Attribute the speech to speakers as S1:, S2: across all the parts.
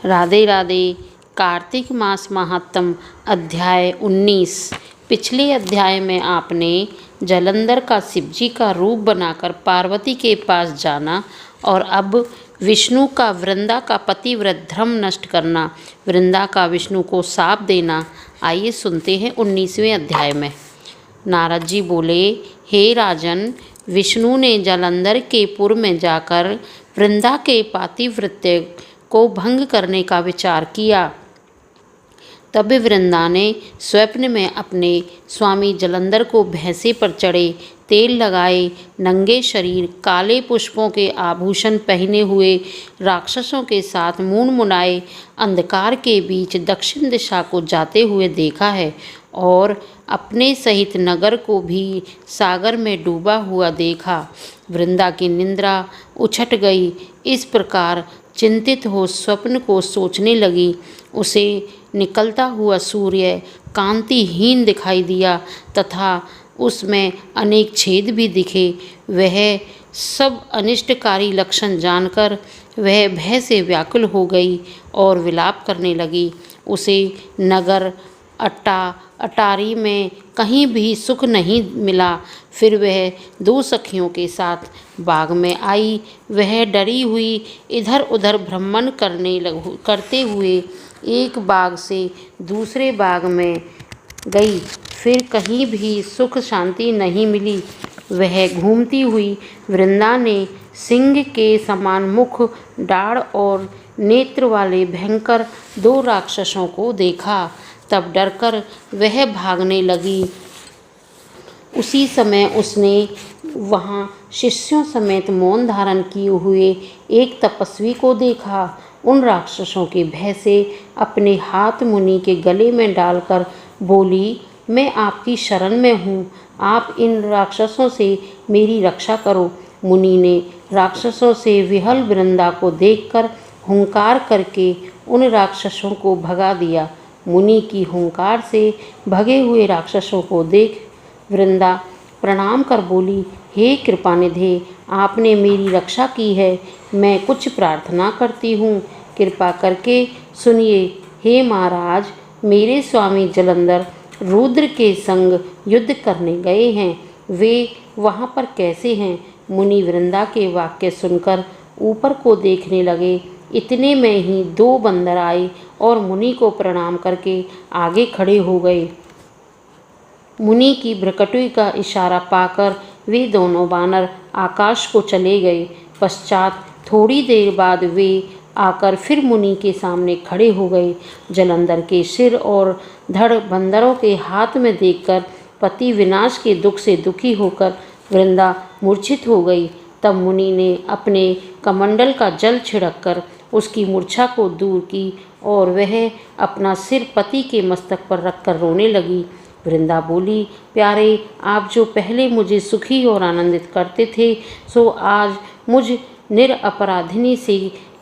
S1: राधे राधे। कार्तिक मास महात्म अध्याय 19। पिछले अध्याय में आपने जलंधर का शिवजी का रूप बनाकर पार्वती के पास जाना और अब विष्णु का वृंदा का पतिव्रत धर्म नष्ट करना, वृंदा का विष्णु को शाप देना। आइए सुनते हैं 19वें अध्याय में। नारद जी बोले, हे राजन, विष्णु ने जलंधर के पुर में जाकर वृंदा के पातिव्रत्य को भंग करने का विचार किया। तब वृंदा ने स्वप्न में अपने स्वामी जलंधर को भैंसे पर चढ़े, तेल लगाए, नंगे शरीर, काले पुष्पों के आभूषण पहने हुए राक्षसों के साथ मुनमुनाए अंधकार के बीच दक्षिण दिशा को जाते हुए देखा है और अपने सहित नगर को भी सागर में डूबा हुआ देखा। वृंदा की निंद्रा उछट गई। इस प्रकार चिंतित हो स्वप्न को सोचने लगी। उसे निकलता हुआ सूर्य कांतिहीन दिखाई दिया तथा उसमें अनेक छेद भी दिखे। वह सब अनिष्टकारी लक्षण जानकर वह भय से व्याकुल हो गई और विलाप करने लगी। उसे नगर अटारी में कहीं भी सुख नहीं मिला। फिर वह दो सखियों के साथ बाग में आई। वह डरी हुई इधर उधर भ्रमण करते हुए एक बाग से दूसरे बाग में गई। फिर कहीं भी सुख शांति नहीं मिली। वह घूमती हुई वृंदा ने सिंह के समान मुख, दाढ़ और नेत्र वाले भयंकर दो राक्षसों को देखा। तब डरकर वह भागने लगी। उसी समय उसने वहाँ शिष्यों समेत मौन धारण किए हुए एक तपस्वी को देखा। उन राक्षसों के भय से अपने हाथ मुनि के गले में डालकर बोली, मैं आपकी शरण में हूँ, आप इन राक्षसों से मेरी रक्षा करो। मुनि ने राक्षसों से विहल वृंदा को देखकर हुंकार करके उन राक्षसों को भगा दिया। मुनि की हुंकार से भगे हुए राक्षसों को देख वृंदा प्रणाम कर बोली, हे कृपानिधे, आपने मेरी रक्षा की है। मैं कुछ प्रार्थना करती हूँ, कृपा करके सुनिए। हे महाराज, मेरे स्वामी जलंधर रुद्र के संग युद्ध करने गए हैं। वे वहाँ पर कैसे हैं? मुनि वृंदा के वाक्य सुनकर ऊपर को देखने लगे। इतने में ही दो बंदर आए और मुनि को प्रणाम करके आगे खड़े हो गए। मुनि की भ्रकटी का इशारा पाकर वे दोनों बानर आकाश को चले गए। पश्चात थोड़ी देर बाद वे आकर फिर मुनि के सामने खड़े हो गए। जलंधर के सिर और धड़ बंदरों के हाथ में देखकर पति विनाश के दुख से दुखी होकर वृंदा मूर्छित हो गई। तब मुनि ने अपने कमंडल का जल छिड़ककर उसकी मूर्छा को दूर की और वह अपना सिर पति के मस्तक पर रखकर रोने लगी। वृंदा बोली, प्यारे, आप जो पहले मुझे सुखी और आनंदित करते थे, सो आज मुझ निरपराधिनी से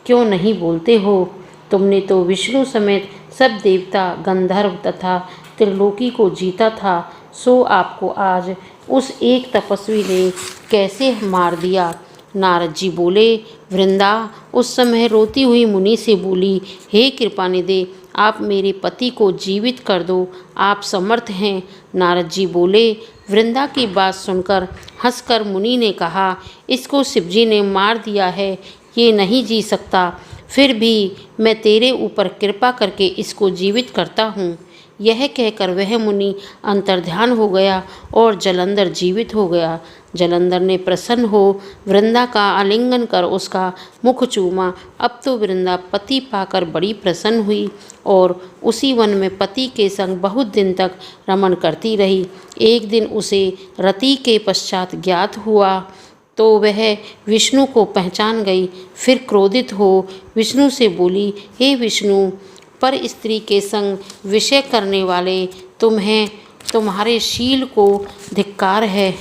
S1: क्यों नहीं बोलते हो? तुमने तो विष्णु समेत सब देवता, गंधर्व तथा त्रिलोकी को जीता था, सो आपको आज उस एक तपस्वी ने कैसे मार दिया? नारद जी बोले, वृंदा उस समय रोती हुई मुनि से बोली, हे कृपानिधे, आप मेरे पति को जीवित कर दो, आप समर्थ हैं। नारद जी बोले, वृंदा की बात सुनकर हंसकर मुनि ने कहा, इसको शिवजी ने मार दिया है, ये नहीं जी सकता। फिर भी मैं तेरे ऊपर कृपा करके इसको जीवित करता हूँ। यह कहकर वह मुनि अंतर्ध्यान हो गया और जलंधर जीवित हो गया। जलंधर ने प्रसन्न हो वृंदा का आलिंगन कर उसका मुख चूमा। अब तो वृंदा पति पाकर बड़ी प्रसन्न हुई और उसी वन में पति के संग बहुत दिन तक रमण करती रही। एक दिन उसे रति के पश्चात ज्ञात हुआ तो वह विष्णु को पहचान गई। फिर क्रोधित हो विष्णु से बोली, हे विष्णु, पर स्त्री के संग विषय करने वाले तुम्हें तुम्हारे शील को धिक्कार है।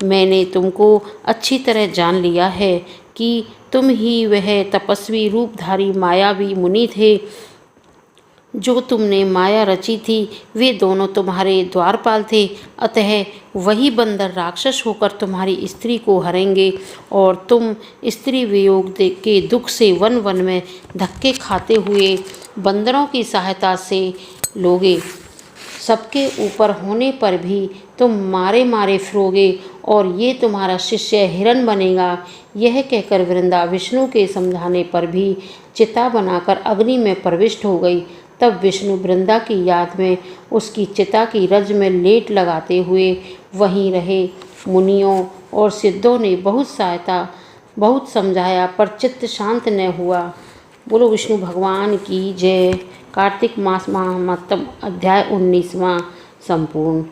S1: मैंने तुमको अच्छी तरह जान लिया है कि तुम ही वह तपस्वी रूपधारी मायावी मुनि थे जो तुमने माया रची थी वे दोनों तुम्हारे द्वारपाल थे, अतः वही बंदर राक्षस होकर तुम्हारी स्त्री को हरेंगे और तुम स्त्री वियोग के दुख से वन वन में धक्के खाते हुए बंदरों की सहायता से लोगे। सबके ऊपर होने पर भी तुम मारे मारे फिरोगे और ये तुम्हारा शिष्य हिरण बनेगा। यह कहकर वृंदा विष्णु के समझाने पर भी चिता बनाकर अग्नि में प्रविष्ट हो गई। तब विष्णु वृंदा की याद में उसकी चिता की रज में लेट लगाते हुए वहीं रहे। मुनियों और सिद्धों ने बहुत समझाया पर चित्त शांत न हुआ। बोलो विष्णु भगवान की जय। कार्तिक मास महात्म अध्याय 19वां संपूर्ण।